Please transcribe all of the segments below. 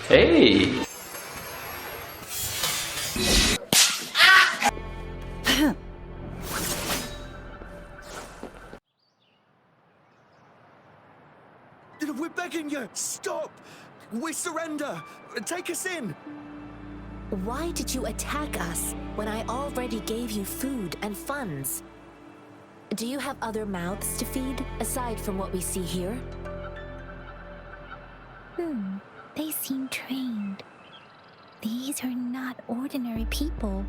Hey! We're begging you, stop! We surrender! Take us in! Why did you attack us when I already gave you food and funds? Do you have other mouths to feed, aside from what we see here? They seem trained. These are not ordinary people.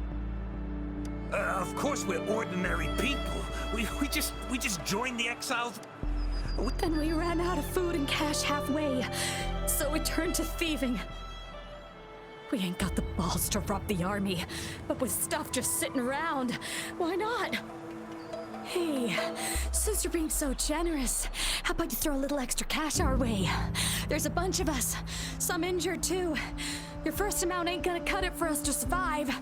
Of course we're ordinary people. We just joined the exiles. Then we ran out of food and cash halfway, so we turned to thieving. We ain't got the balls to rob the army, but with stuff just sitting around, why not? Hey, since you're being so generous, how about you throw a little extra cash our way? There's a bunch of us, some injured too. Your first amount ain't gonna cut it for us to survive.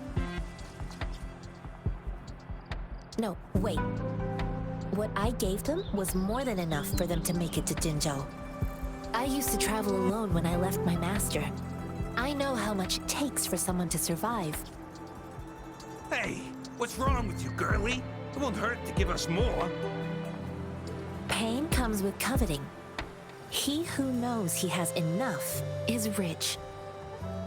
No, wait. What I gave them was more than enough for them to make it to Jinzhou. I used to travel alone when I left my master. I know how much it takes for someone to survive. Hey, what's wrong with you, girlie? It won't hurt to give us more. Pain comes with coveting. He who knows he has enough is rich.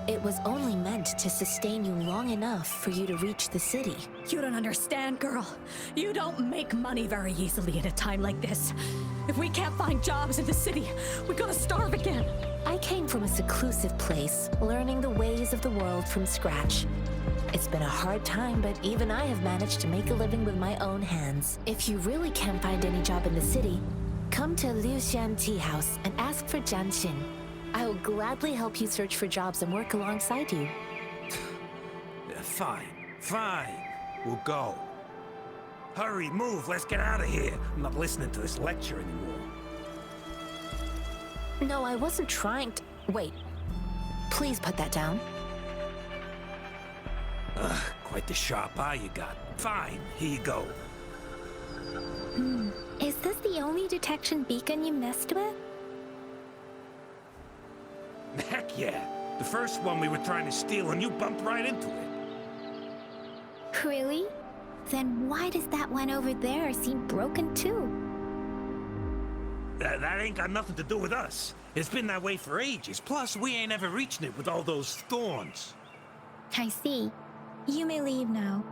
It was only meant to sustain you long enough for you to reach the city. You don't understand, girl. You don't make money very easily at a time like this. If we can't find jobs in the city, we're gonna starve again. I came from a seclusive place, learning the ways of the world from scratch. It's been a hard time, but even I have managed to make a living with my own hands. If you really can't find any job in the city, come to Liuxian Tea House and ask for Jianxin. I will gladly help you search for jobs and work alongside you. Fine. We'll go. Hurry, move, let's get out of here. I'm not listening to this lecture anymore. No, I wasn't trying to... Wait. Please put that down. Quite the sharp eye you got. Fine, here you go. Is this the only detection beacon you messed with? Heck yeah. The first one we were trying to steal and you bumped right into it. Really? Then why does that one over there seem broken too? That ain't got nothing to do with us. It's been that way for ages. Plus, we ain't ever reaching it with all those thorns. I see. You may leave now.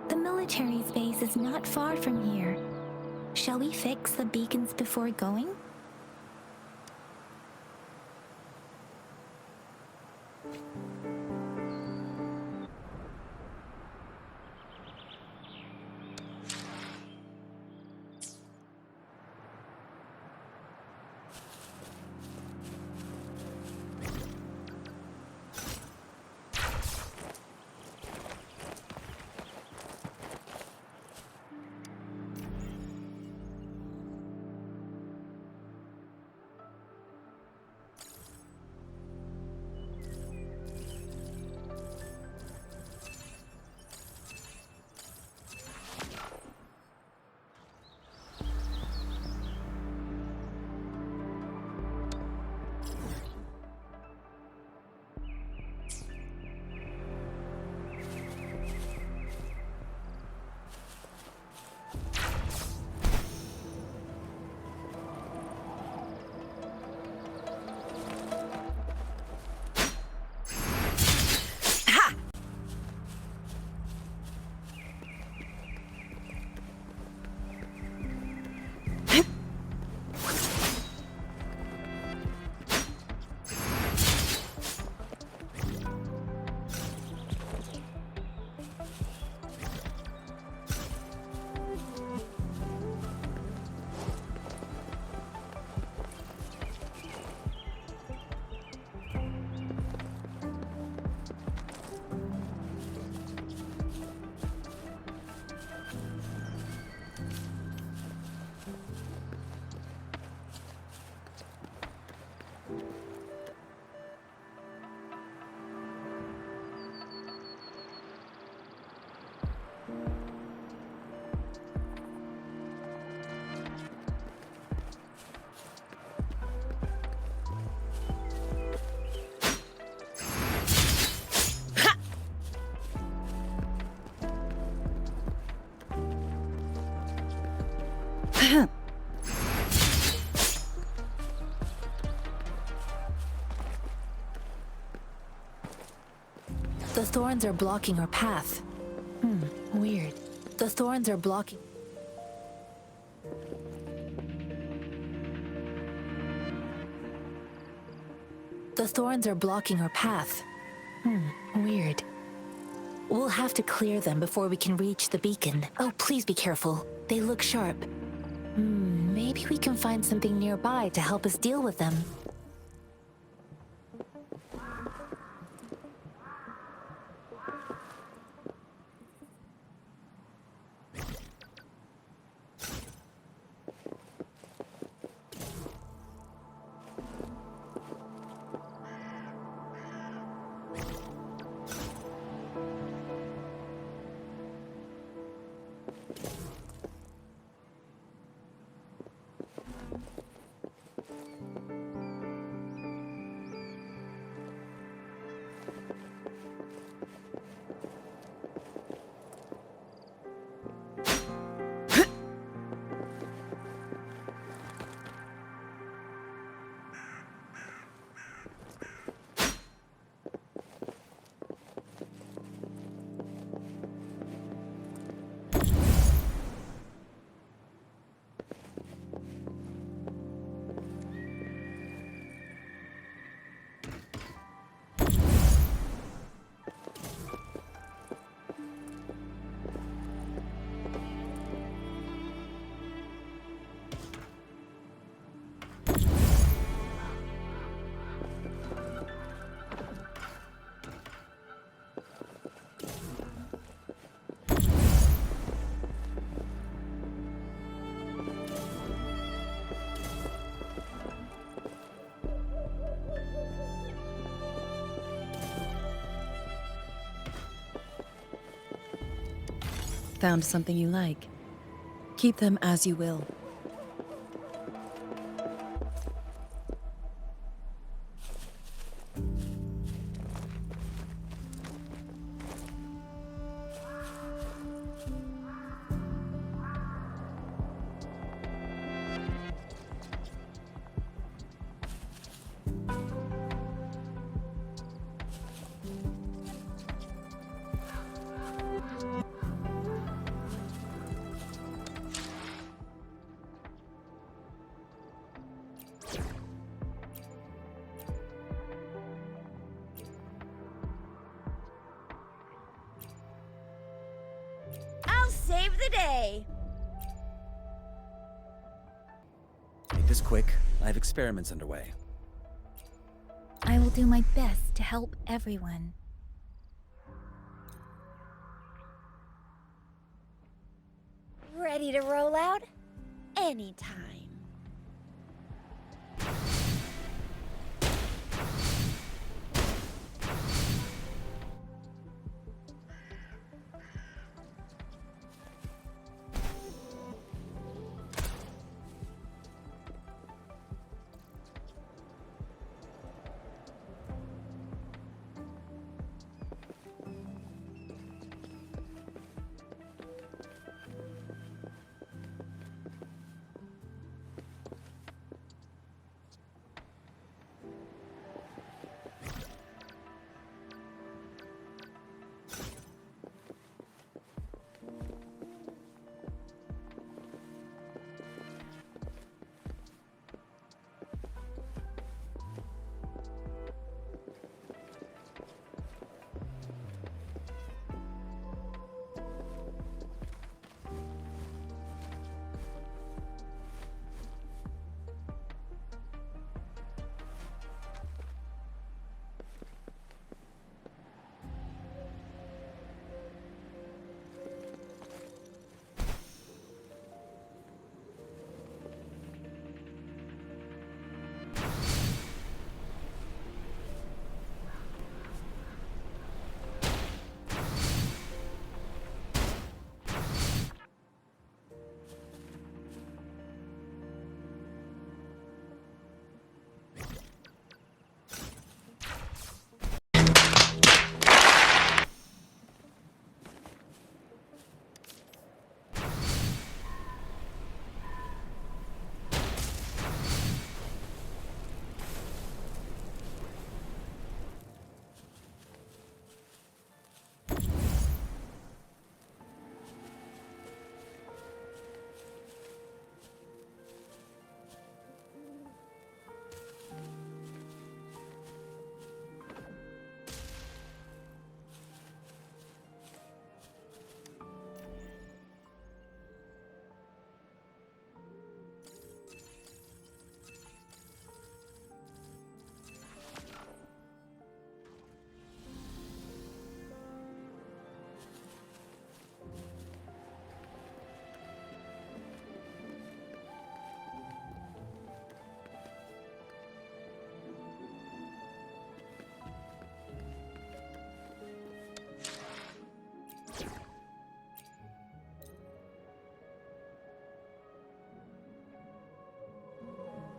The military's base is not far from here. Shall we fix the beacons before going? The thorns are blocking our path. Weird. The thorns are blocking... The thorns are blocking our path. Weird. We'll have to clear them before we can reach the beacon. Oh, please be careful. They look sharp. Maybe we can find something nearby to help us deal with them. Found something you like. Keep them as you will. Save the day! Make this quick. I have experiments underway. I will do my best to help everyone. Ready to roll out? Anytime.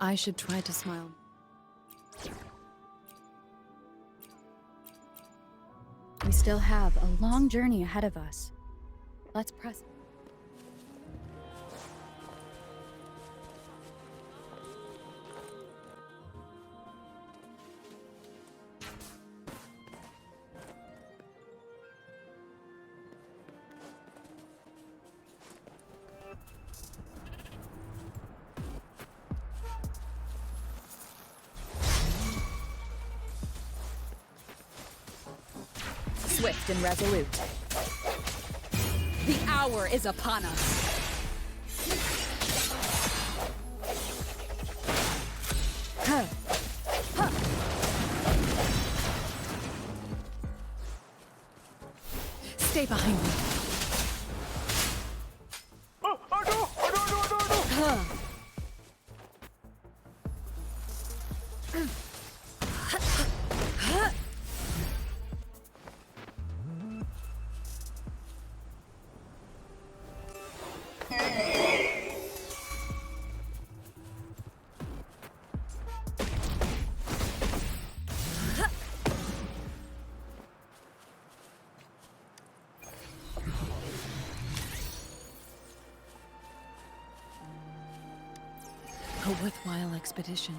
I should try to smile. We still have a long journey ahead of us. Let's press. Swift and resolute. The hour is upon us. Huh. Huh. Stay behind me. Huh. A worthwhile expedition.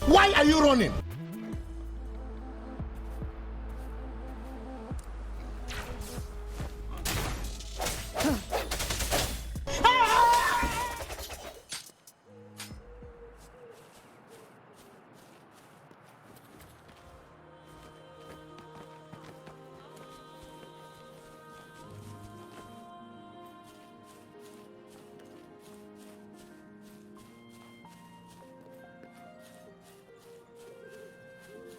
Why are you running?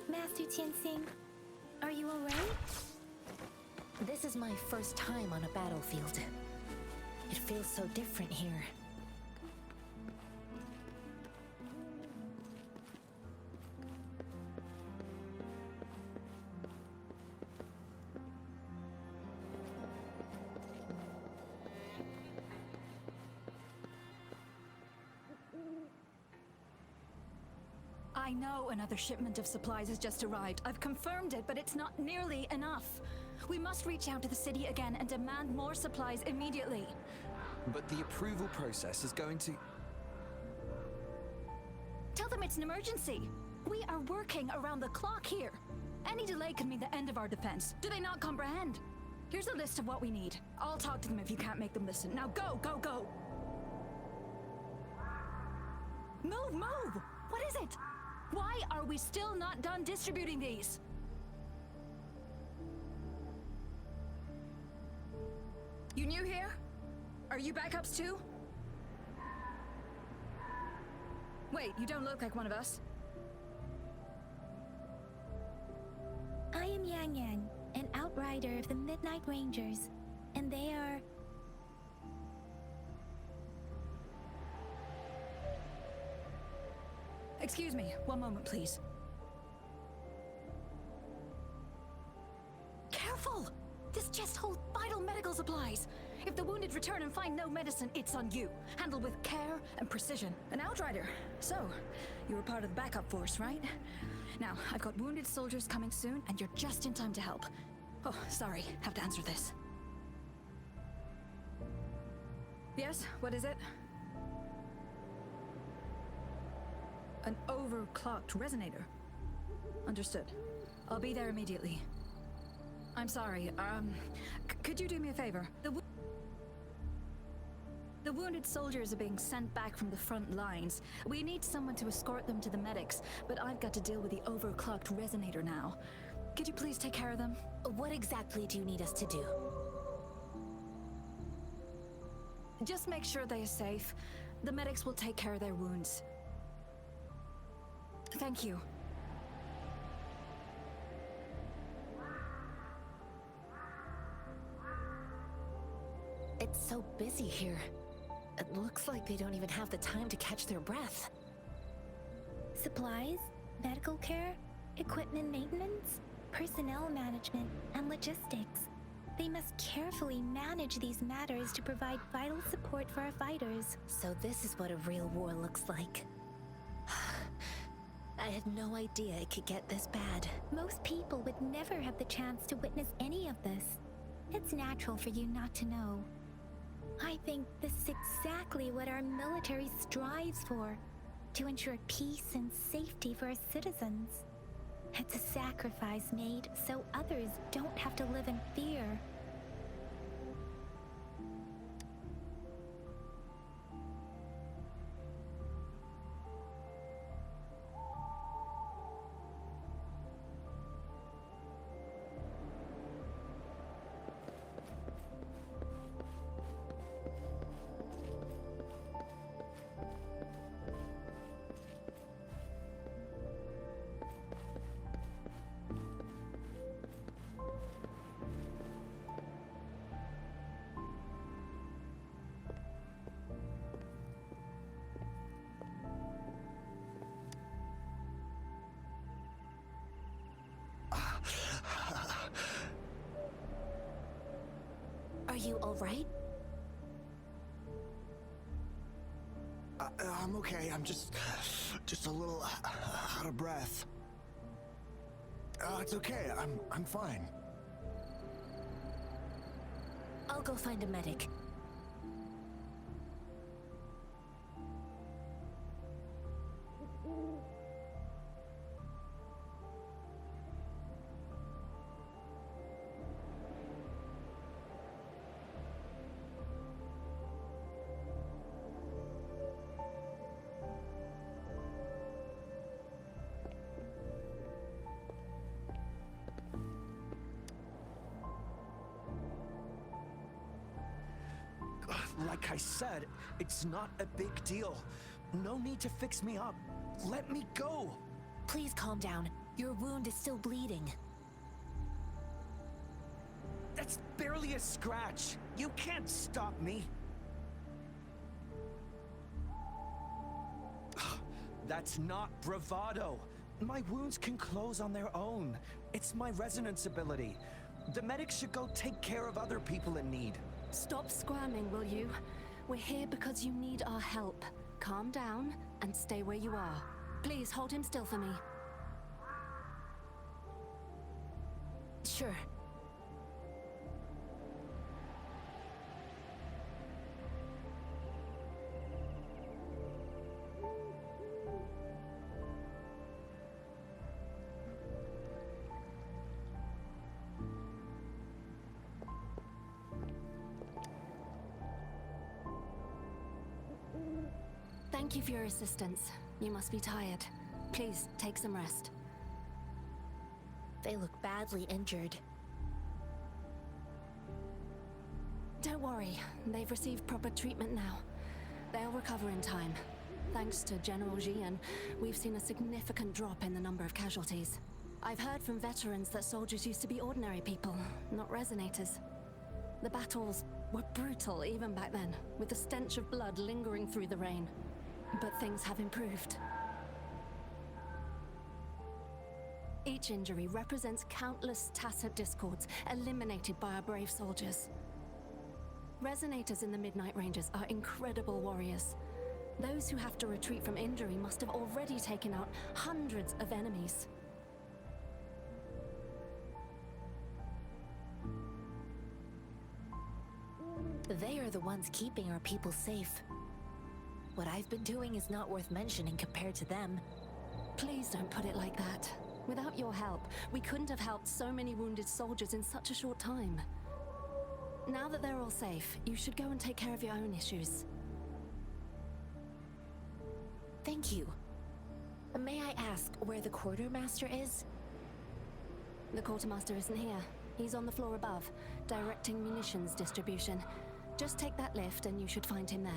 Master Tianxing, are you alright? This is my first time on a battlefield. It feels so different here. I know another shipment of supplies has just arrived. I've confirmed it, but it's not nearly enough. We must reach out to the city again and demand more supplies immediately. But the approval process is going to... Tell them it's an emergency. We are working around the clock here. Any delay could mean the end of our defense. Do they not comprehend? Here's a list of what we need. I'll talk to them if you can't make them listen. Now go, go, go! Move, move! What is it? Why are we still not done distributing these? You new here? Are you backups too? Wait, you don't look like one of us. I am Yang Yang, an outrider of the Midnight Rangers, and they are... Excuse me, one moment, please. Careful! This chest holds vital medical supplies. If the wounded return and find no medicine, it's on you. Handled with care and precision. An outrider. So, you were part of the backup force, right? Now, I've got wounded soldiers coming soon, and you're just in time to help. Oh, sorry, have to answer this. Yes, what is it? An overclocked resonator. Understood. I'll be there immediately. I'm sorry, could you do me a favor? The wounded soldiers are being sent back from the front lines. We need someone to escort them to the medics, but I've got to deal with the overclocked resonator now. Could you please take care of them? What exactly do you need us to do? Just make sure they are safe. The medics will take care of their wounds. Thank you. It's so busy here. It looks like they don't even have the time to catch their breath. Supplies, medical care, equipment maintenance, personnel management, and logistics. They must carefully manage these matters to provide vital support for our fighters. So this is what a real war looks like. I had no idea it could get this bad. Most people would never have the chance to witness any of this. It's natural for you not to know. I think this is exactly what our military strives for, to ensure peace and safety for our citizens. It's a sacrifice made so others don't have to live in fear. Are you all right? I'm okay. I'm just a little out of breath. It's okay. I'm fine. I'll go find a medic. Like I said, it's not a big deal. No need to fix me up. Let me go. Please calm down. Your wound is still bleeding. That's barely a scratch. You can't stop me. That's not bravado. My wounds can close on their own. It's my resonance ability. The medics should go take care of other people in need. Stop squirming, will you? We're here because you need our help. Calm down and stay where you are. Please hold him still for me. Sure. Thank you for your assistance. You must be tired. Please, take some rest. They look badly injured. Don't worry, they've received proper treatment now. They'll recover in time. Thanks to General Jian, we've seen a significant drop in the number of casualties. I've heard from veterans that soldiers used to be ordinary people, not resonators. The battles were brutal even back then, with the stench of blood lingering through the rain. But things have improved. Each injury represents countless tacit discords eliminated by our brave soldiers. Resonators in the Midnight Rangers are incredible warriors. Those who have to retreat from injury must have already taken out hundreds of enemies. They are the ones keeping our people safe. What I've been doing is not worth mentioning compared to them. Please don't put it like that. Without your help, we couldn't have helped so many wounded soldiers in such a short time. Now that they're all safe, you should go and take care of your own issues. Thank you. May I ask where the quartermaster is? The quartermaster isn't here. He's on the floor above, directing munitions distribution. Just take that lift and you should find him there.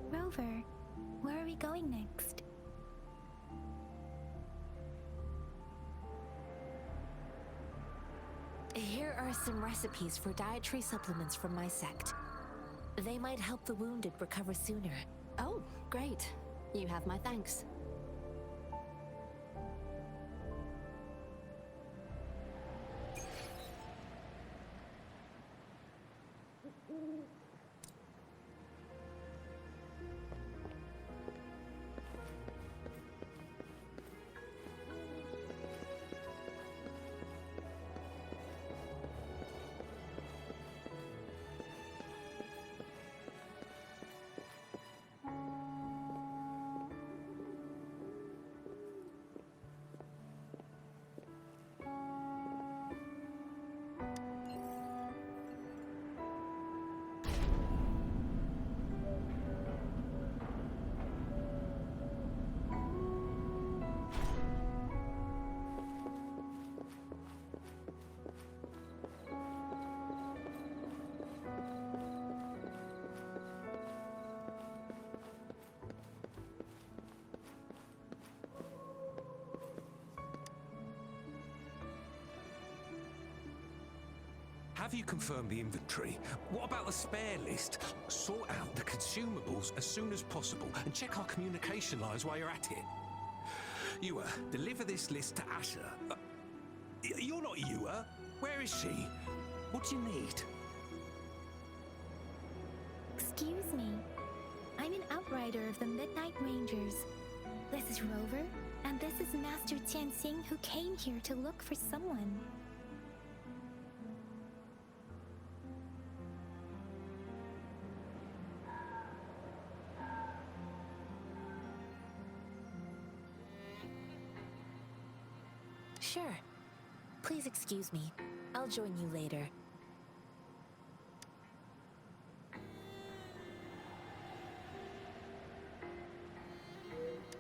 Rover, where are we going next? Here are some recipes for dietary supplements from my sect. They might help the wounded recover sooner. Oh, great. You have my thanks. Have you confirmed the inventory? What about the spare list? Sort out the consumables as soon as possible and check our communication lines while you're at it. Yua, deliver this list to Asher. You're not Yua. Where is she? What do you need? Excuse me. I'm an outrider of the Midnight Rangers. This is Rover, and this is Master Tianxing, who came here to look for someone. Sure. Please excuse me. I'll join you later.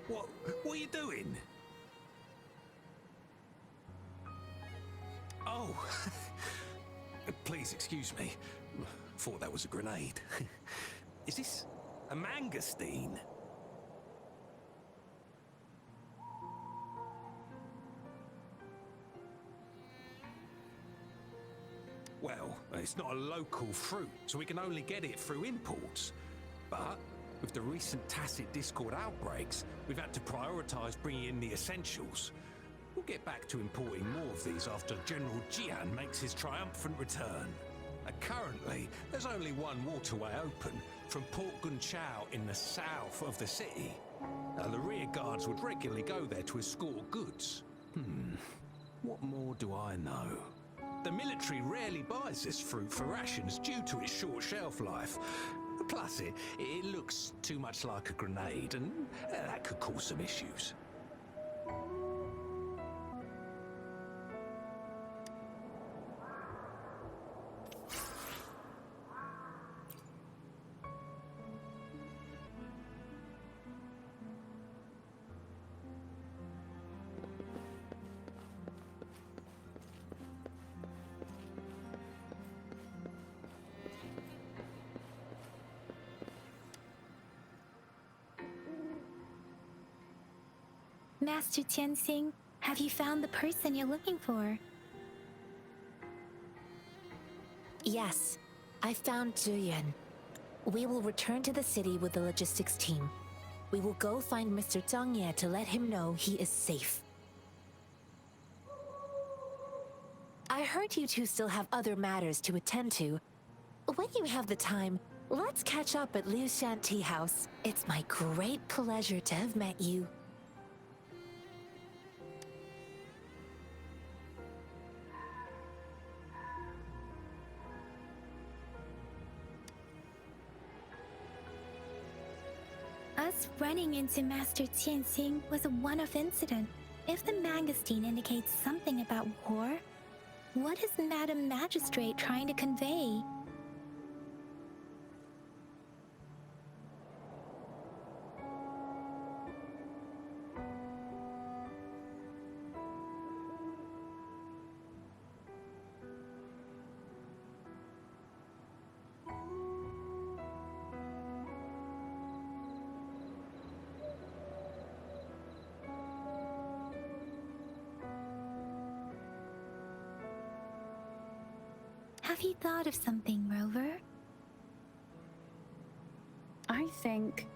What are you doing? Oh, please excuse me. Thought that was a grenade. Is this a mangosteen? Well, it's not a local fruit, so we can only get it through imports. But with the recent tacit discord outbreaks, we've had to prioritize bringing in the essentials. We'll get back to importing more of these after General Jian makes his triumphant return. Currently, there's only one waterway open, from Port Gunchao in the south of the city. The rear guards would regularly go there to escort goods. What more do I know? The military rarely buys this fruit for rations due to its short shelf life. Plus, it looks too much like a grenade, and that could cause some issues. Master Tianxing, have you found the person you're looking for? Yes, I found Zhiyuan. We will return to the city with the logistics team. We will go find Mr. Zhang Ye to let him know he is safe. I heard you two still have other matters to attend to. When you have the time, let's catch up at Liu Shan Tea House. It's my great pleasure to have met you. Us running into Master Tianxing was a one-off incident. If the magazine indicates something about war, what is Madam Magistrate trying to convey? Have you thought of something, Rover? I think...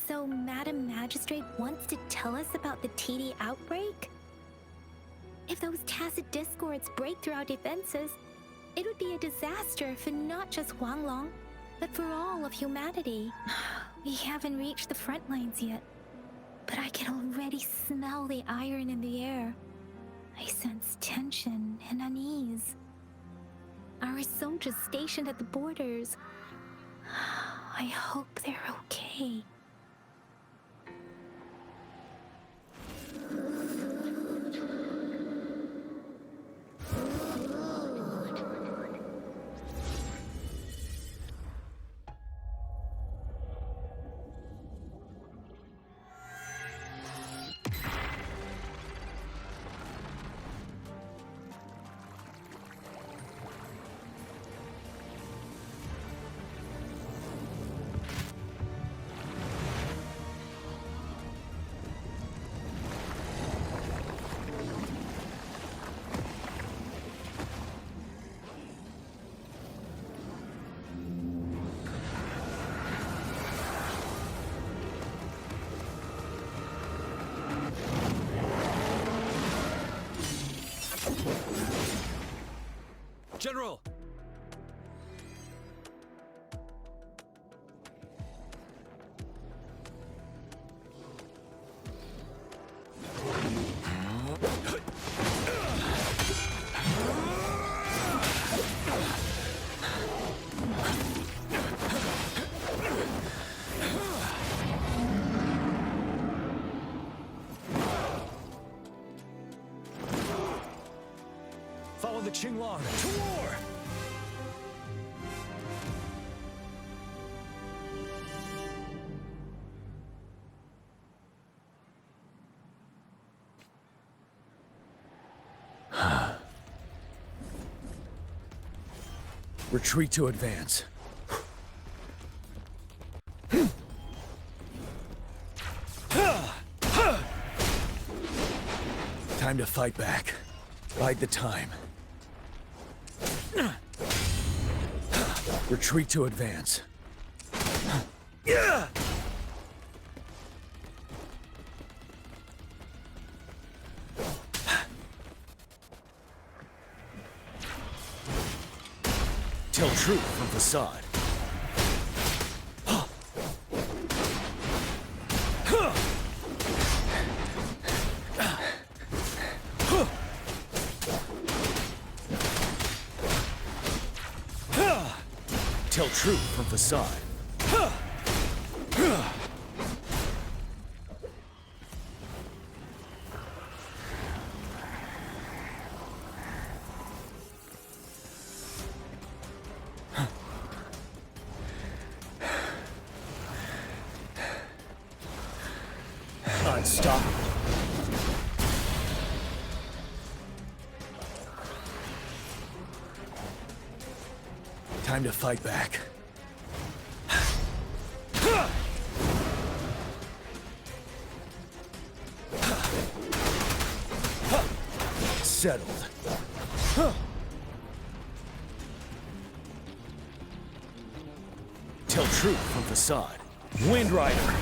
So Madam Magistrate wants to tell us about the TD outbreak? If those tacit discords break through our defenses, it would be a disaster for not just Huanglong, but for all of humanity. We haven't reached the front lines yet, but I can already smell the iron in the air. I sense tension and unease. Our soldiers stationed at the borders, I hope they're okay. General! Follow the Qinglong to war! Retreat to advance. Time to fight back. Bide the time. Retreat to advance. Tell truth from facade. Tell truth from facade. unstoppable. Time to fight back. Settled. Tell truth from facade. Wind Rider.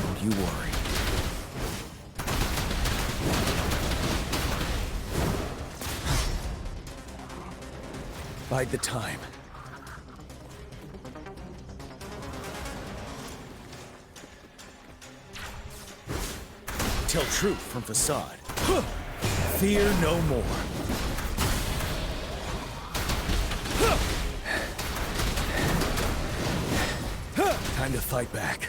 Don't you worry. Bide the time. Tell truth from facade. Fear no more. Time to fight back.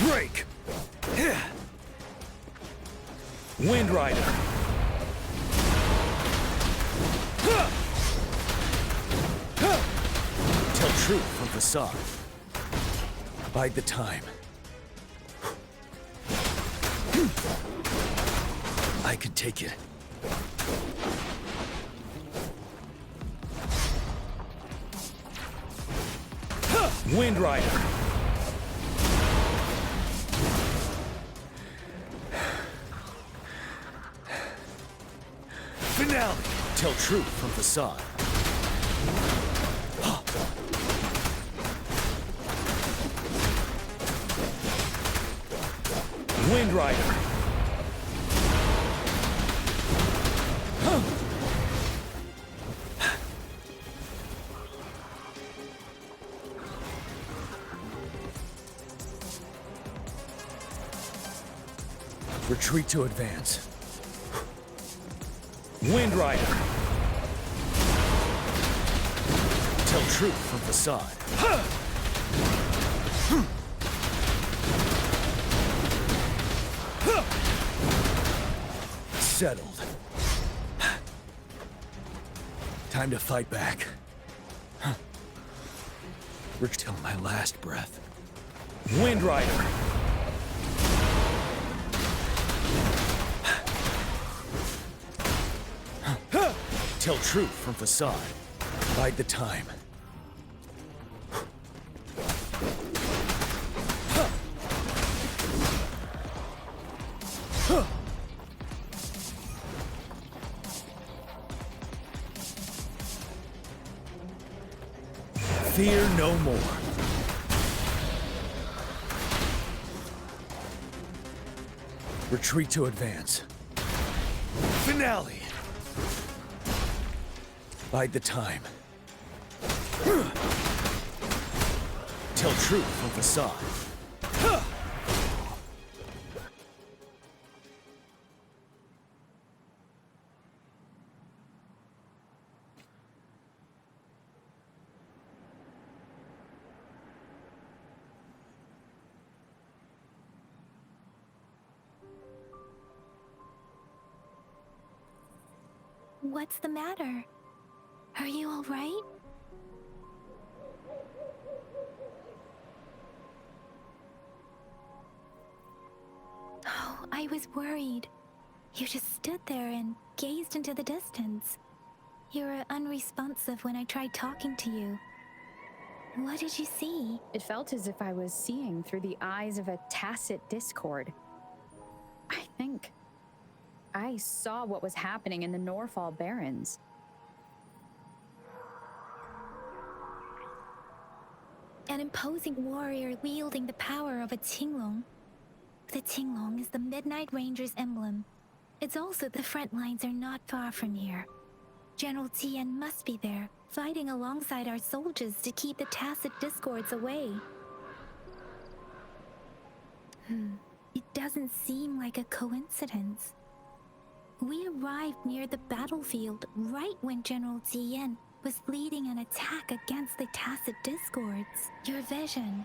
Break! Wind Rider! Tell truth from facade. Bide the time. I can take it. Wind Rider! Finale! Tell truth from facade. Wind Rider! Retreat to advance. Wind Rider! Tell truth from facade. Settled. Time to fight back. Till my last breath. Wind Rider! Tell truth from facade. Bide the time. Fear no more. Retreat to advance. Finale! Bide the time. Tell truth from facade. What's the matter? Are you all right? Oh, I was worried. You just stood there and gazed into the distance. You were unresponsive when I tried talking to you. What did you see? It felt as if I was seeing through the eyes of a tacit discord. I think I saw what was happening in the Norfall Barrens. An imposing warrior wielding the power of a Tinglong. The Tinglong is the Midnight Ranger's emblem. It's also the front lines are not far from here. General Tien must be there, fighting alongside our soldiers to keep the tacit discords away. It doesn't seem like a coincidence. We arrived near the battlefield right when General Ziyan was leading an attack against the Tacit Discords. Your vision.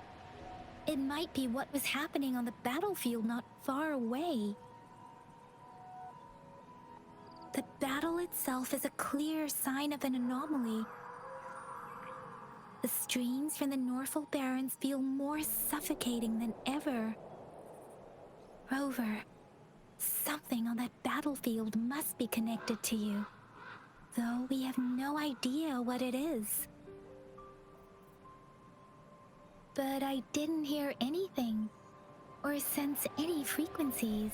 It might be what was happening on the battlefield not far away. The battle itself is a clear sign of an anomaly. The streams from the Norfolk Barrens feel more suffocating than ever. Rover, something on that battlefield must be connected to you, though we have no idea what it is. But I didn't hear anything or sense any frequencies.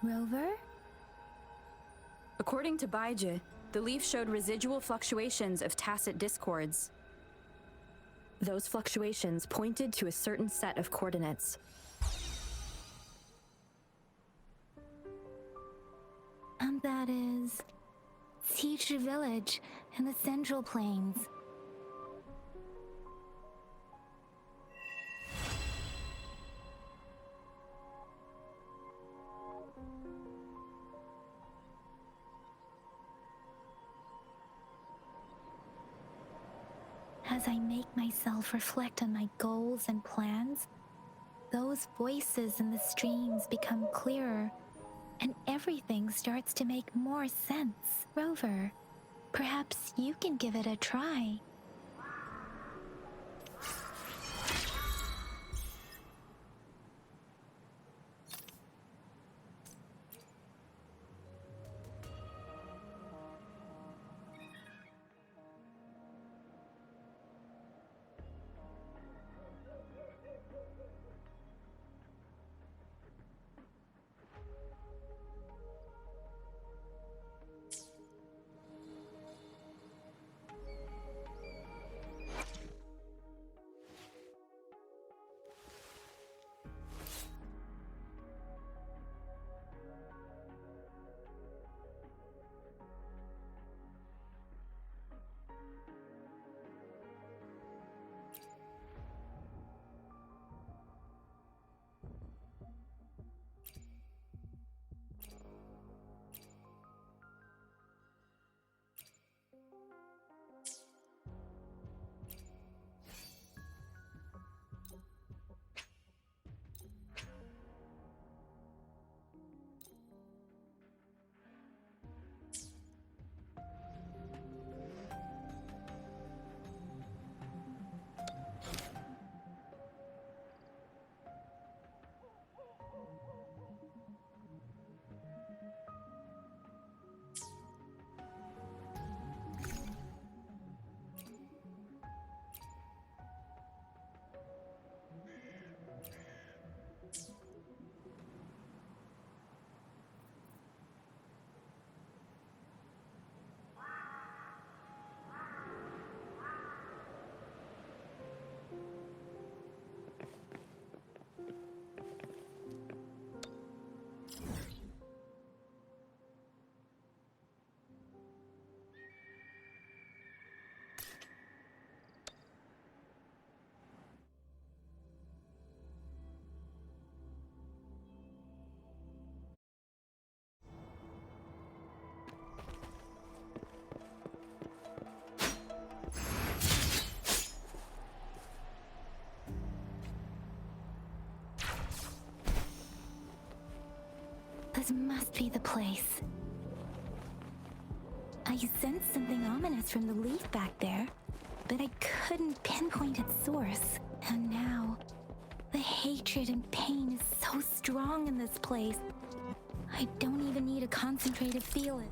Rover? According to Baiji, the leaf showed residual fluctuations of tacit discords. Those fluctuations pointed to a certain set of coordinates. And that is Teacher Village in the Central Plains. As I make myself reflect on my goals and plans, those voices in the streams become clearer, and everything starts to make more sense. Rover, perhaps you can give it a try. This must be the place. I sensed something ominous from the leaf back there, but I couldn't pinpoint its source. And now, the hatred and pain is so strong in this place. I don't even need to concentrate to feel it.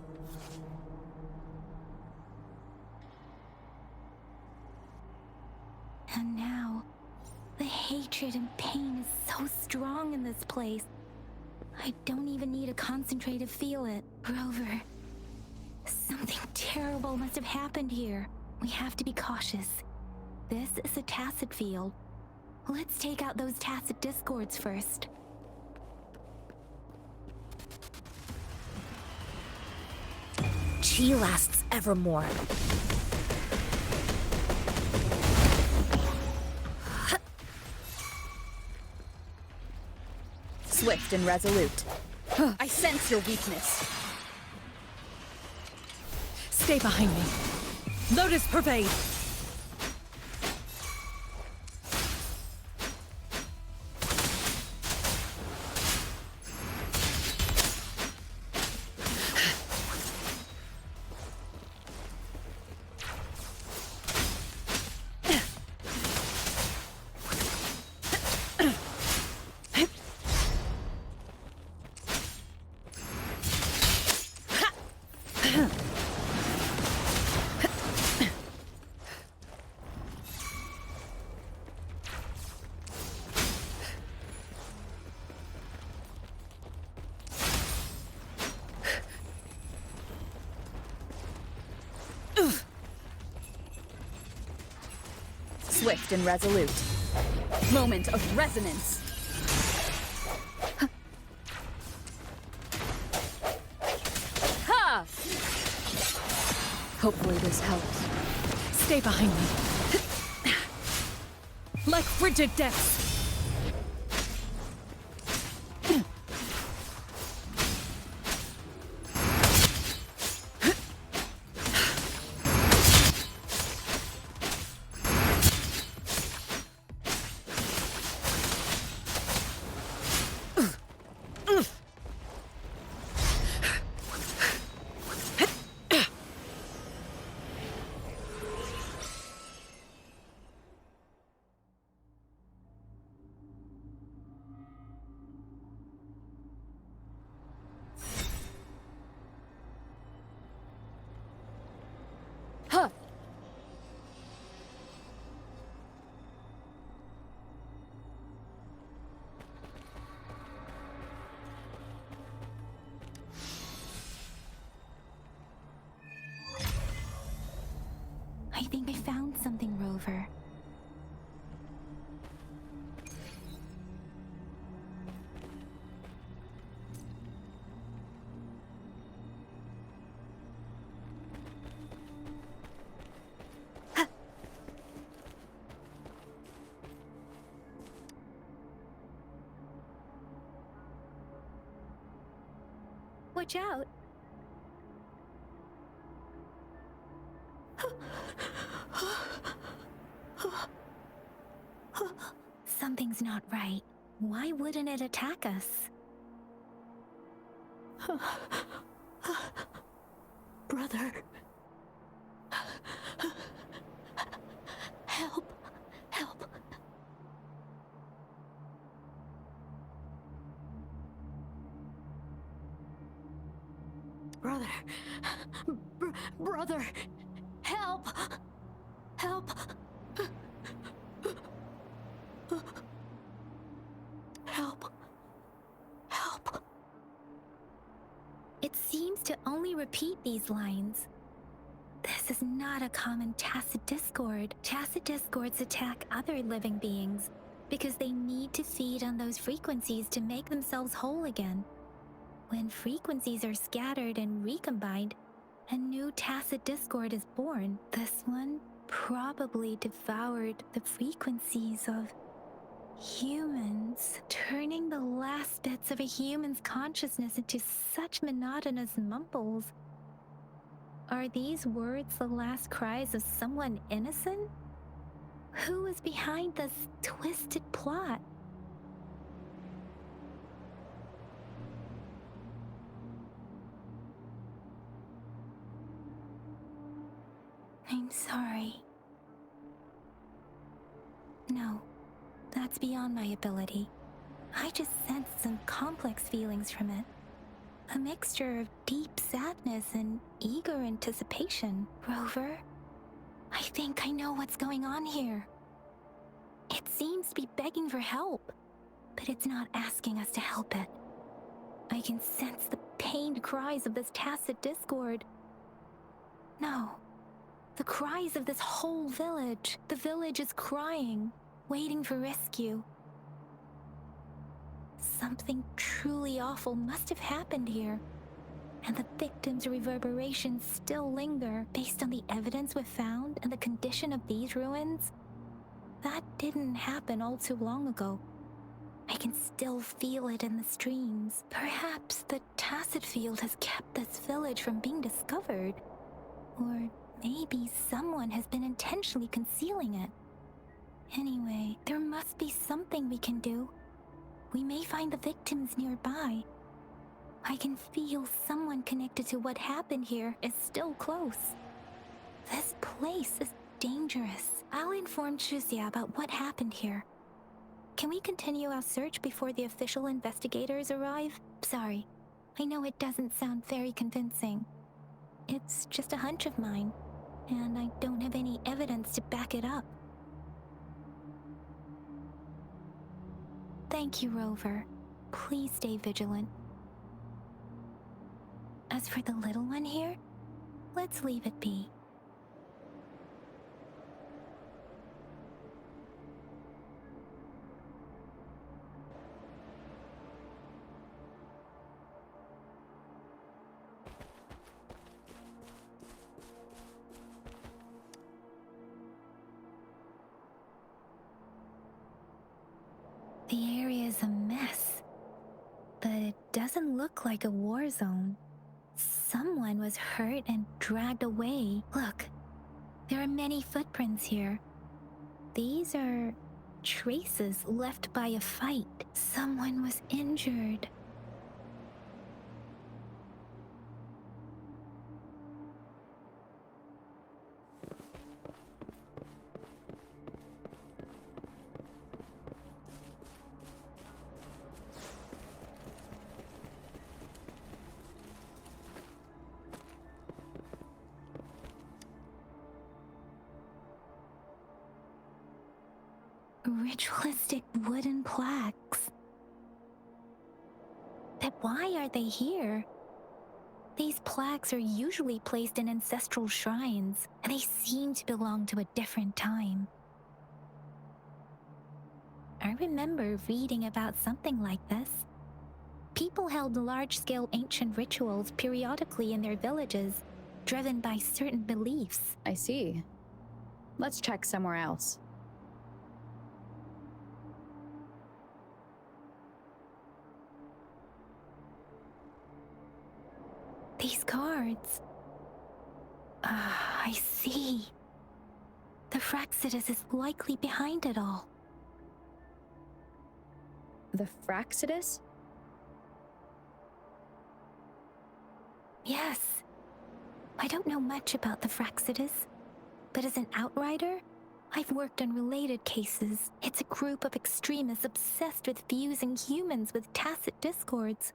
And now, the hatred and pain is so strong in this place. I don't even need to concentrate to feel it. Rover, something terrible must have happened here. We have to be cautious. This is a tacit field. Let's take out those tacit discords first. Chi lasts evermore. Swift and resolute. I sense your weakness. Stay behind me. Lotus pervade. Swift and resolute. Moment of resonance. Ha! Hopefully this helps. Stay behind me. Like frigid depths. Huh! I think I found something, Rover. Watch out! Something's not right. Why wouldn't it attack us? Brother. Help. Help. Brother. Brother. Help. Help. Help. Help. It seems to only repeat these lines. This is not a common tacit discord. Tacit discords attack other living beings because they need to feed on those frequencies to make themselves whole again. When frequencies are scattered and recombined, a new tacit discord is born. This one probably devoured the frequencies of humans, turning the last bits of a human's consciousness into such monotonous mumbles. Are these words the last cries of someone innocent? Who is behind this twisted plot? I'm sorry. No, that's beyond my ability. I just sensed some complex feelings from it. A mixture of deep sadness and eager anticipation. Rover, I think I know what's going on here. It seems to be begging for help, but it's not asking us to help it. I can sense the pained cries of this tacit discord. No, The cries of this whole village. The village is crying, waiting for rescue. Something truly awful must have happened here, and the victims' reverberations still linger based on the evidence we've found and the condition of these ruins. That didn't happen all too long ago. I can still feel it in the streams. Perhaps the tacit field has kept this village from being discovered. Or maybe someone has been intentionally concealing it. Anyway, there must be something we can do. We may find the victims nearby. I can feel someone connected to what happened here is still close. This place is dangerous. I'll inform Shuzia about what happened here. Can we continue our search before the official investigators arrive? Sorry, I know it doesn't sound very convincing. It's just a hunch of mine, and I don't have any evidence to back it up. Thank you, Rover. Please stay vigilant. As for the little one here, let's leave it be. The area is a mess, but it doesn't look like a war zone. Someone was hurt and dragged away. Look, there are many footprints here. These are traces left by a fight. Someone was injured. Ritualistic wooden plaques. But why are they here? These plaques are usually placed in ancestral shrines, and they seem to belong to a different time. I remember reading about something like this. People held large-scale ancient rituals periodically in their villages, driven by certain beliefs. I see. Let's check somewhere else. These cards. I see. The Fraxidus is likely behind it all. The Fraxidus? Yes. I don't know much about the Fraxidus, but as an outrider, I've worked on related cases. It's a group of extremists obsessed with fusing humans with tacit discords.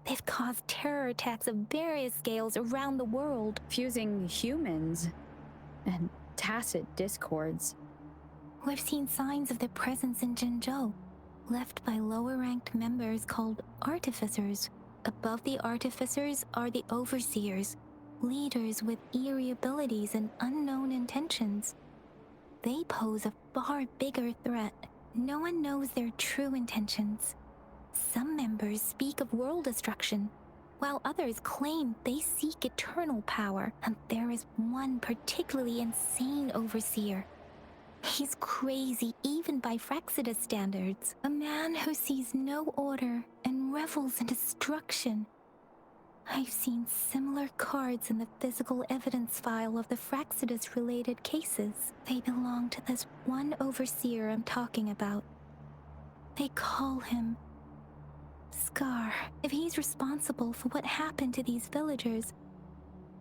They've caused terror attacks of various scales around the world. Fusing humans and tacit discords. We've seen signs of their presence in Jinzhou, left by lower-ranked members called artificers. Above the artificers are the overseers, leaders with eerie abilities and unknown intentions. They pose a far bigger threat. No one knows their true intentions. Some members speak of world destruction, while others claim they seek eternal power, and there is one particularly insane overseer. He's crazy even by Fraxidus standards. A man who sees no order and revels in destruction. I've seen similar cards in the physical evidence file of the Fraxidus-related cases. They belong to this one overseer I'm talking about. They call him Scar. If he's responsible for what happened to these villagers,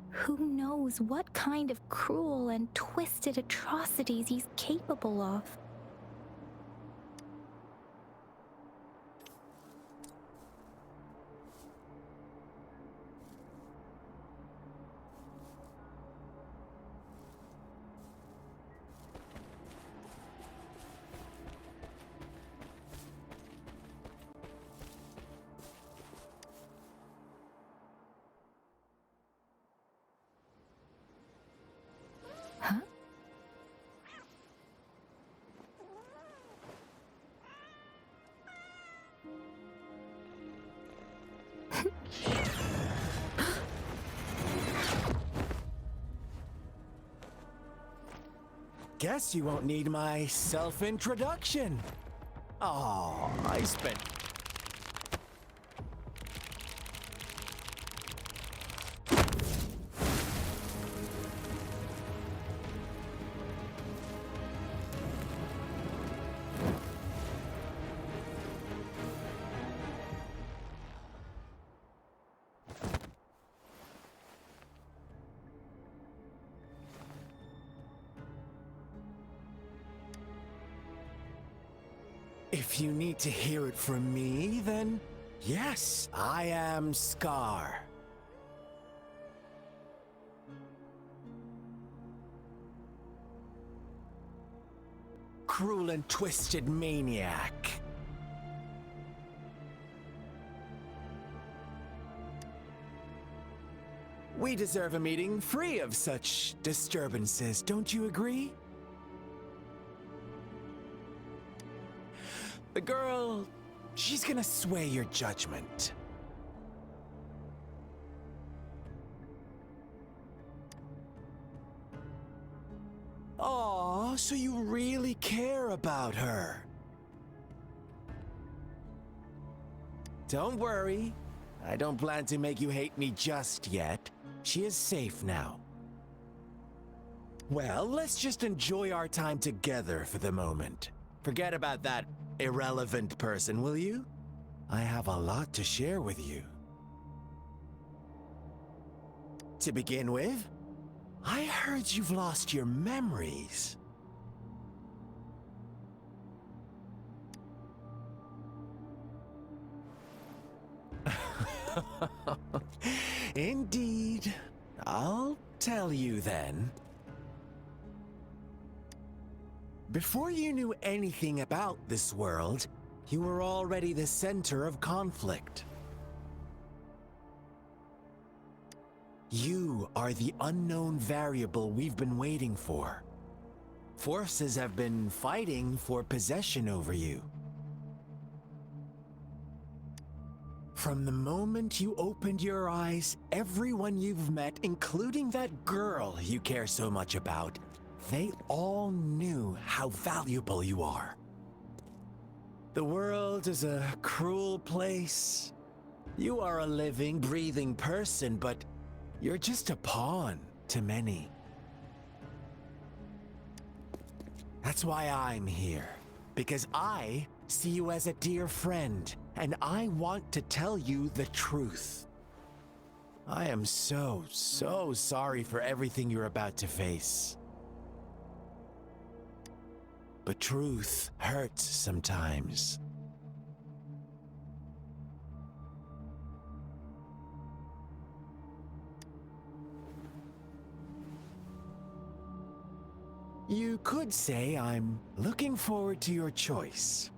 who knows what kind of cruel and twisted atrocities he's capable of? Guess you won't need my self-introduction. Oh, I spent... If you need to hear it from me, then yes, I am Scar. Cruel and twisted maniac. We deserve a meeting free of such disturbances, don't you agree? The girl, she's gonna sway your judgment. Aw, so you really care about her. Don't worry, I don't plan to make you hate me just yet. She is safe now. Well, let's just enjoy our time together for the moment. Forget about that irrelevant person, will you? I have a lot to share with you. To begin with, I heard you've lost your memories. Indeed. I'll tell you then. Before you knew anything about this world, you were already the center of conflict. You are the unknown variable we've been waiting for. Forces have been fighting for possession over you. From the moment you opened your eyes, everyone you've met, including that girl you care so much about, they all knew how valuable you are. The world is a cruel place. You are a living, breathing person, but you're just a pawn to many. That's why I'm here, because I see you as a dear friend, and I want to tell you the truth. I am so sorry for everything you're about to face. But truth hurts sometimes. You could say I'm looking forward to your choice.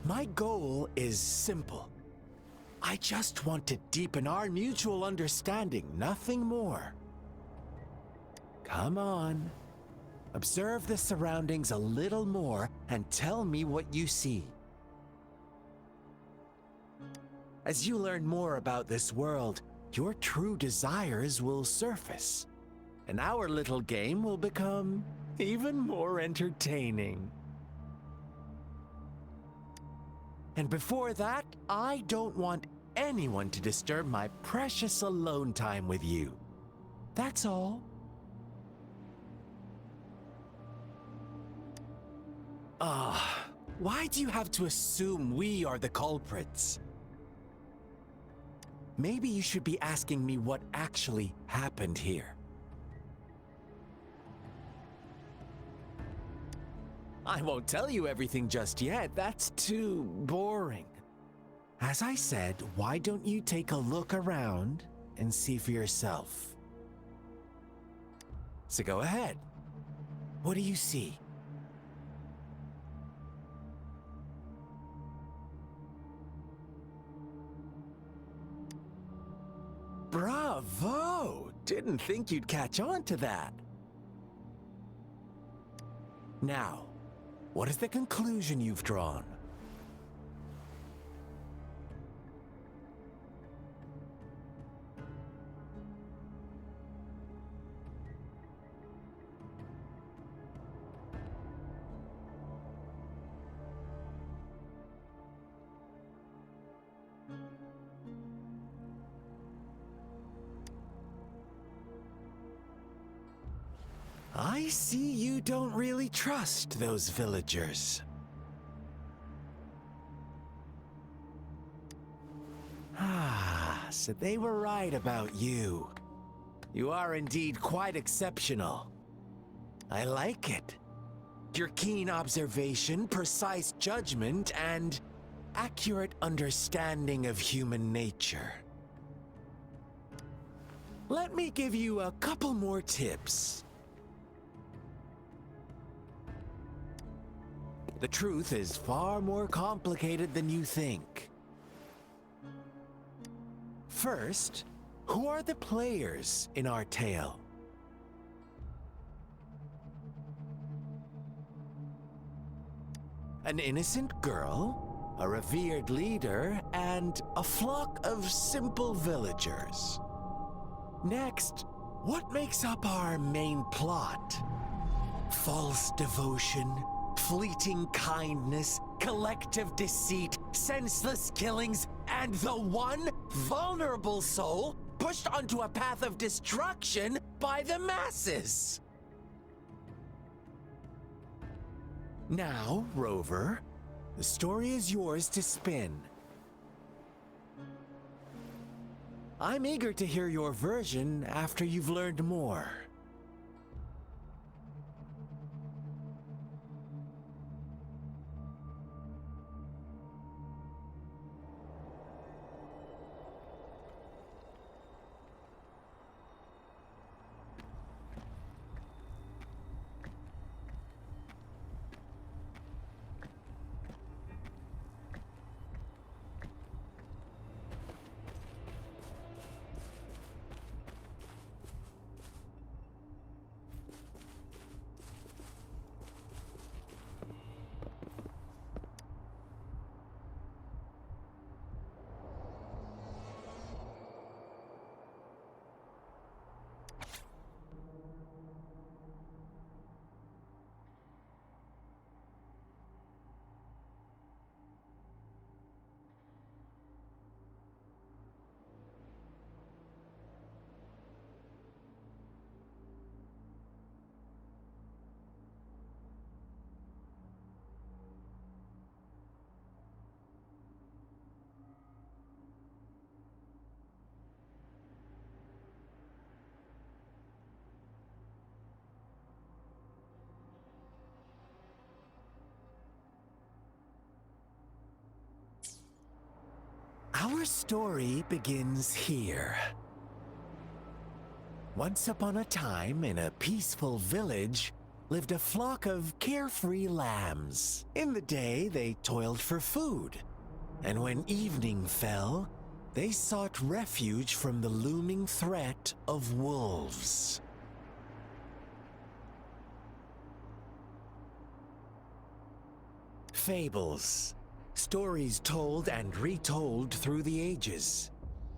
My goal is simple. I just want to deepen our mutual understanding, nothing more. Come on. Observe the surroundings a little more and tell me what you see. As you learn more about this world, your true desires will surface, and our little game will become even more entertaining. And before that, I don't want anyone to disturb my precious alone time with you. That's all. Why do you have to assume we are the culprits? Maybe you should be asking me what actually happened here. I won't tell you everything just yet. That's too boring. As I said, why don't you take a look around and see for yourself? So go ahead. What do you see? Bravo! Didn't think you'd catch on to that. Now, what is the conclusion you've drawn? I see you don't really trust those villagers. So they were right about you. You are indeed quite exceptional. I like it. Your keen observation, precise judgment, and accurate understanding of human nature. Let me give you a couple more tips. The truth is far more complicated than you think. First, who are the players in our tale? An innocent girl, a revered leader, and a flock of simple villagers. Next, what makes up our main plot? False devotion, fleeting kindness, collective deceit, senseless killings, and the one vulnerable soul pushed onto a path of destruction by the masses. Now, Rover, the story is yours to spin. I'm eager to hear your version after you've learned more. Our story begins here. Once upon a time, in a peaceful village, lived a flock of carefree lambs. In the day, they toiled for food, and when evening fell, they sought refuge from the looming threat of wolves. Fables. Stories told and retold through the ages.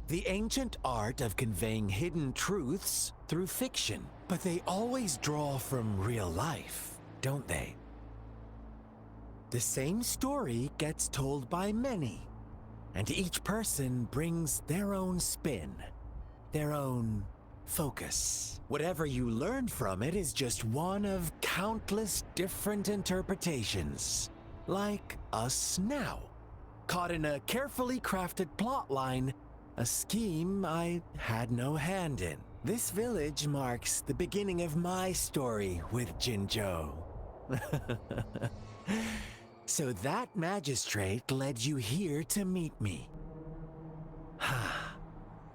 The ancient art of conveying hidden truths through fiction. But they always draw from real life, don't they? The same story gets told by many, and each person brings their own spin, their own focus. Whatever you learn from it is just one of countless different interpretations. Like us now, caught in a carefully crafted plotline, a scheme I had no hand in. This village marks the beginning of my story with Jinzhou. So that magistrate led you here to meet me.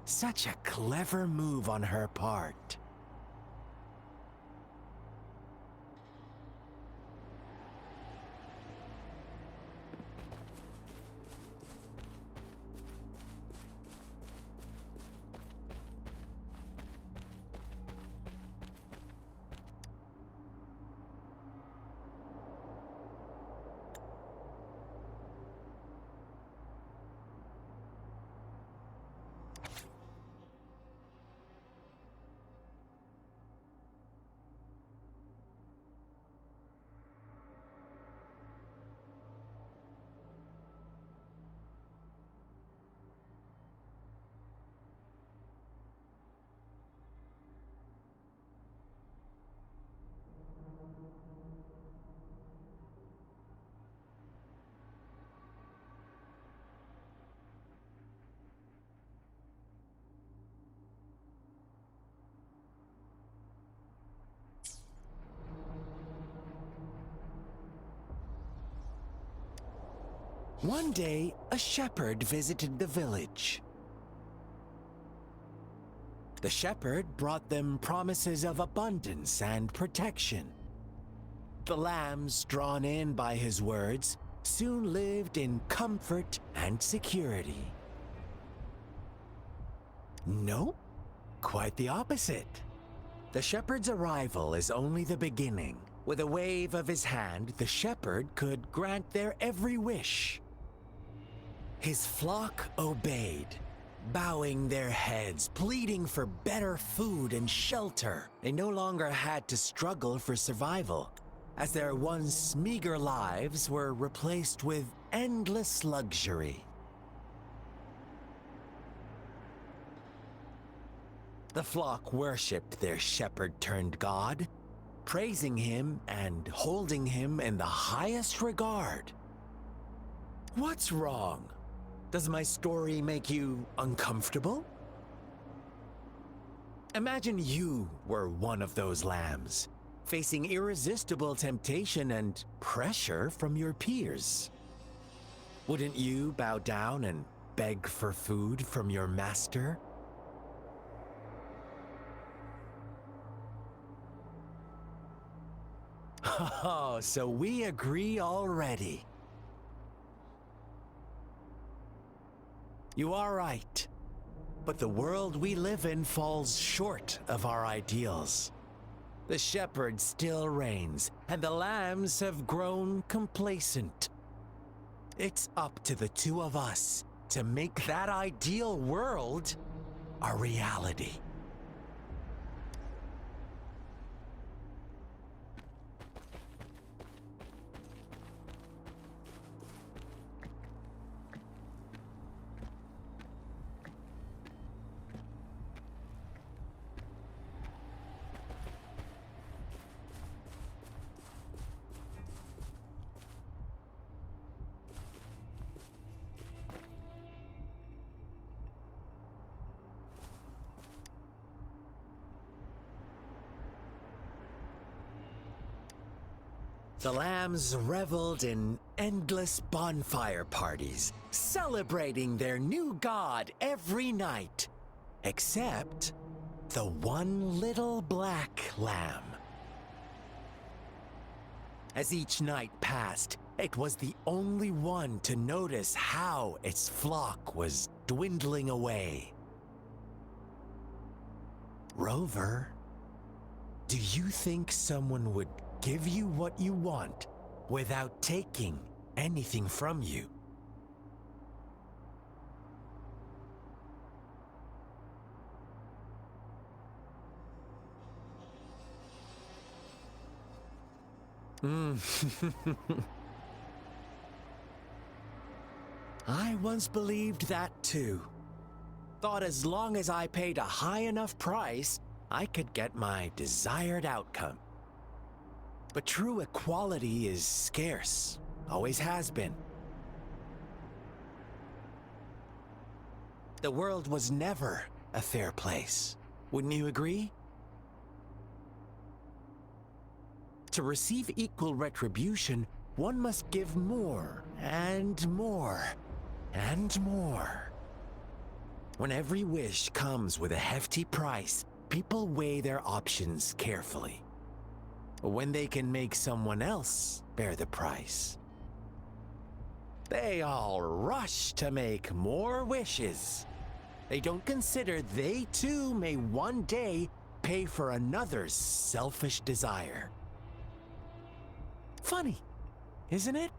Such a clever move on her part. One day, a shepherd visited the village. The shepherd brought them promises of abundance and protection. The lambs, drawn in by his words, soon lived in comfort and security. No, quite the opposite. The shepherd's arrival is only the beginning. With a wave of his hand, the shepherd could grant their every wish. His flock obeyed, bowing their heads, pleading for better food and shelter. They no longer had to struggle for survival, as their once meager lives were replaced with endless luxury. The flock worshipped their shepherd-turned-god, praising him and holding him in the highest regard. What's wrong? Does my story make you uncomfortable? Imagine you were one of those lambs, facing irresistible temptation and pressure from your peers. Wouldn't you bow down and beg for food from your master? Oh, so we agree already. You are right, but the world we live in falls short of our ideals. The shepherd still reigns, and the lambs have grown complacent. It's up to the two of us to make that ideal world a reality. The lambs reveled in endless bonfire parties, celebrating their new god every night, except the one little black lamb. As each night passed, it was the only one to notice how its flock was dwindling away. Rover, do you think someone would give you what you want without taking anything from you? I once believed that too. Thought as long as I paid a high enough price, I could get my desired outcome. But true equality is scarce, always has been. The world was never a fair place, wouldn't you agree? To receive equal retribution, one must give more and more and more. When every wish comes with a hefty price, people weigh their options carefully. When they can make someone else bear the price, they all rush to make more wishes. They don't consider they too may one day pay for another's selfish desire. Funny, isn't it?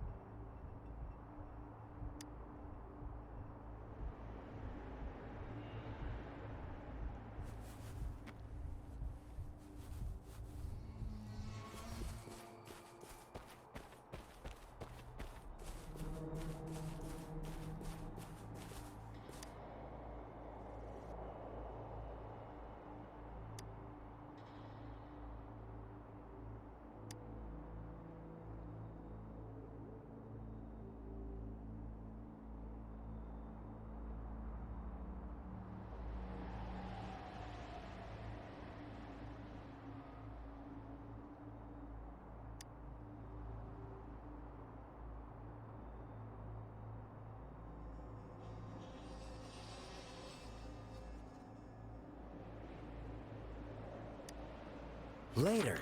Later,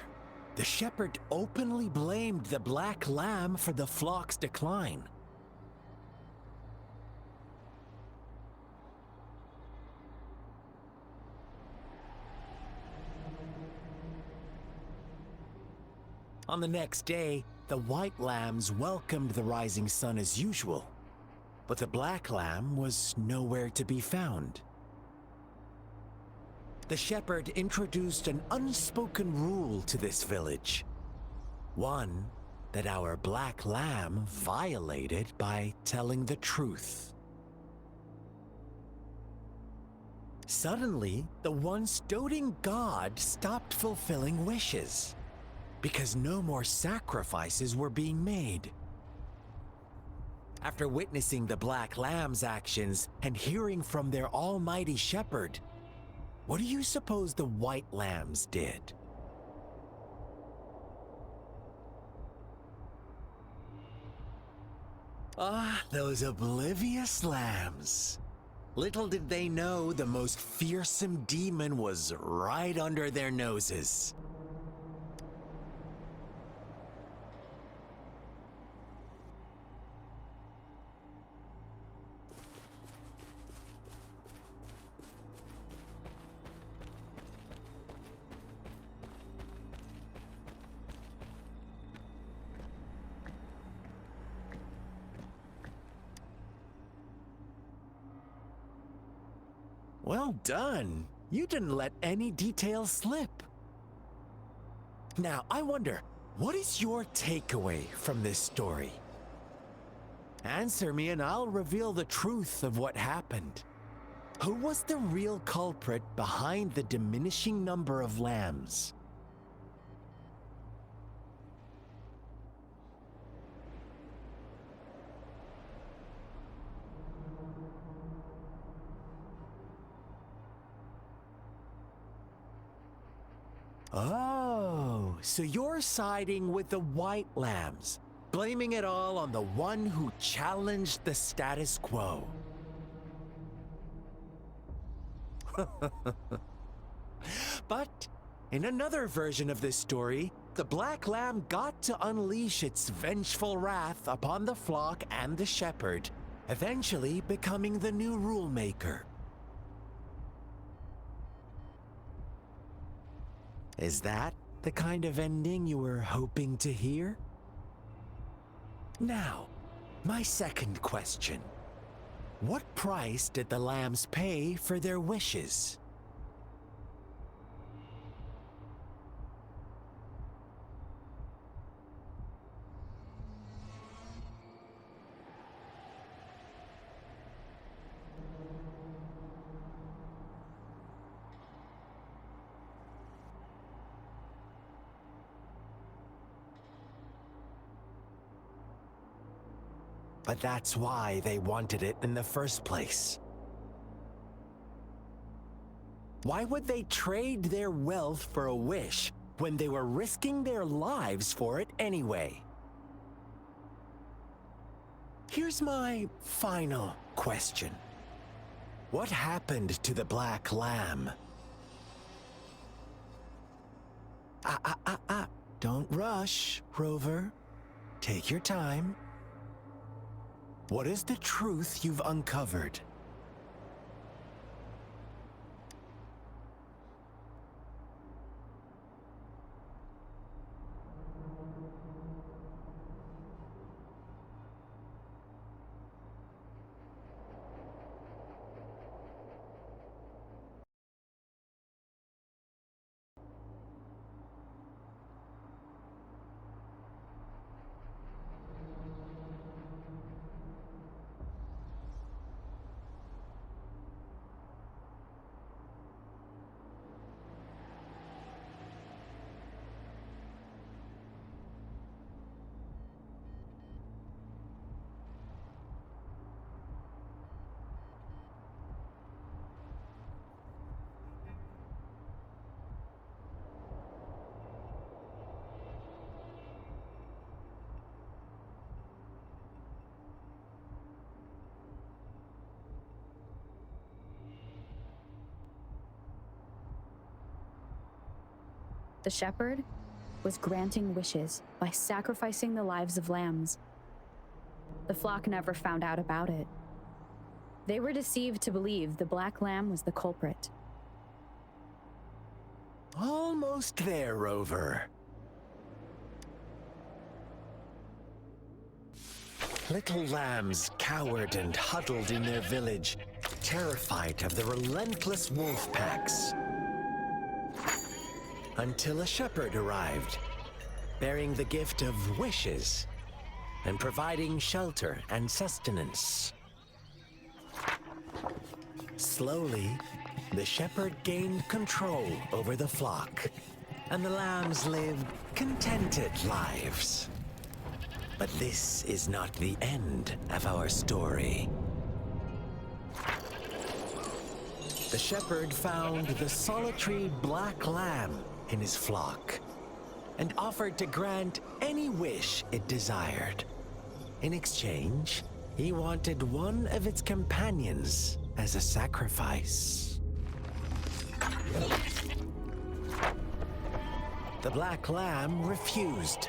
the shepherd openly blamed the black lamb for the flock's decline. On the next day, the white lambs welcomed the rising sun as usual, but the black lamb was nowhere to be found. The shepherd introduced an unspoken rule to this village. One that our black lamb violated by telling the truth. Suddenly, the once doting god stopped fulfilling wishes, because no more sacrifices were being made. After witnessing the black lamb's actions and hearing from their almighty shepherd, what do you suppose the white lambs did? Ah, those oblivious lambs. Little did they know the most fearsome demon was right under their noses. Well done. You didn't let any details slip. Now, I wonder, what is your takeaway from this story? Answer me and I'll reveal the truth of what happened. Who was the real culprit behind the diminishing number of lambs? Oh, so you're siding with the white lambs, blaming it all on the one who challenged the status quo. But in another version of this story, the black lamb got to unleash its vengeful wrath upon the flock and the shepherd, eventually becoming the new rule maker. Is that the kind of ending you were hoping to hear? Now, my second question. What price did the lambs pay for their wishes? But that's why they wanted it in the first place. Why would they trade their wealth for a wish when they were risking their lives for it anyway? Here's my final question. What happened to the black lamb? Don't rush, Rover. Take your time. What is the truth you've uncovered? The shepherd was granting wishes by sacrificing the lives of lambs. The flock never found out about it. They were deceived to believe the black lamb was the culprit. Almost there, Rover. Little lambs cowered and huddled in their village, terrified of the relentless wolf packs. Until a shepherd arrived, bearing the gift of wishes and providing shelter and sustenance. Slowly, the shepherd gained control over the flock, and the lambs lived contented lives. But this is not the end of our story. The shepherd found the solitary black lamb in his flock and offered to grant any wish it desired. In exchange, he wanted one of its companions as a sacrifice. The black lamb refused,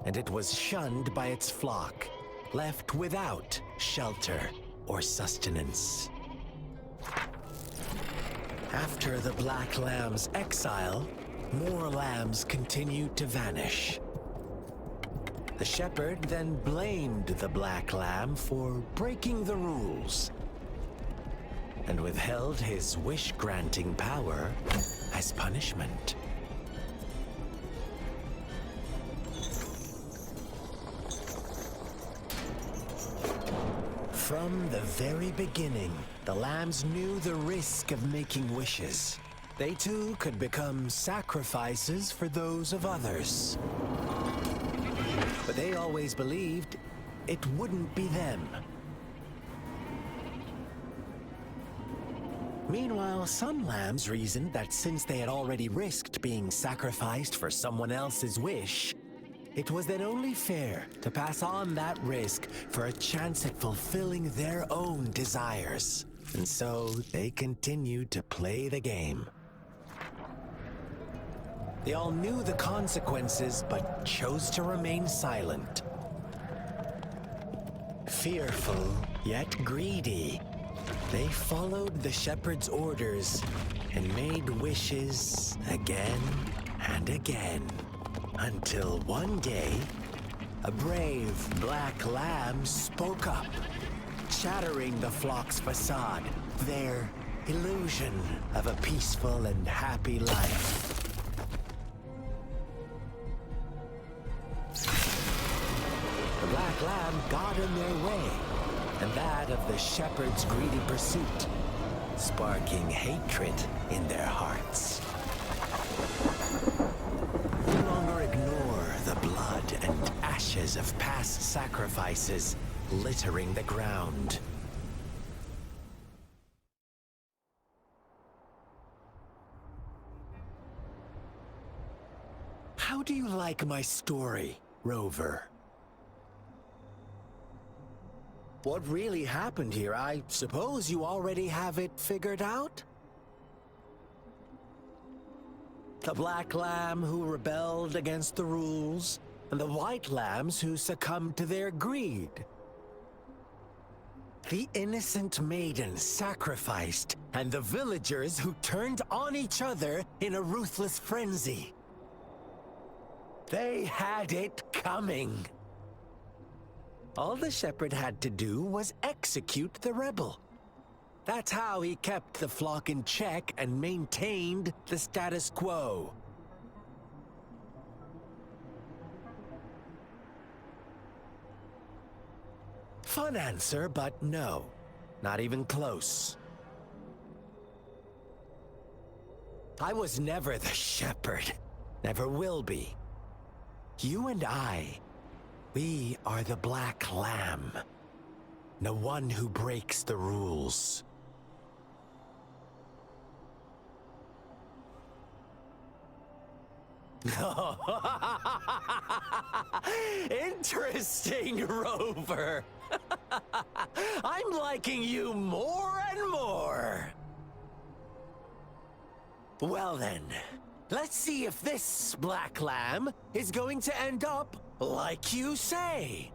and it was shunned by its flock, left without shelter or sustenance. After the black lamb's exile, more lambs continued to vanish. The shepherd then blamed the black lamb for breaking the rules and withheld his wish-granting power as punishment. From the very beginning, the lambs knew the risk of making wishes. They too could become sacrifices for those of others. But they always believed it wouldn't be them. Meanwhile, some lambs reasoned that since they had already risked being sacrificed for someone else's wish, it was then only fair to pass on that risk for a chance at fulfilling their own desires. And so they continued to play the game. They all knew the consequences, but chose to remain silent. Fearful, yet greedy, they followed the shepherd's orders and made wishes again and again. Until one day, a brave black lamb spoke up, shattering the flock's facade, their illusion of a peaceful and happy life. The black lamb got in their way, and that of the shepherd's greedy pursuit, sparking hatred in their hearts. No longer ignore the blood and ashes of past sacrifices littering the ground. How do you like my story, Rover? What really happened here? I suppose you already have it figured out? The black lamb who rebelled against the rules, and the white lambs who succumbed to their greed. The innocent maiden sacrificed, and the villagers who turned on each other in a ruthless frenzy. They had it coming. All the shepherd had to do was execute the rebel. That's how he kept the flock in check and maintained the status quo. Fun answer, but no, not even close. I was never the shepherd, never will be. You and I, we are the black lamb, the one who breaks the rules. Interesting, Rover. I'm liking you more and more. Well then, Let's see if this black lamb is going to end up like you say.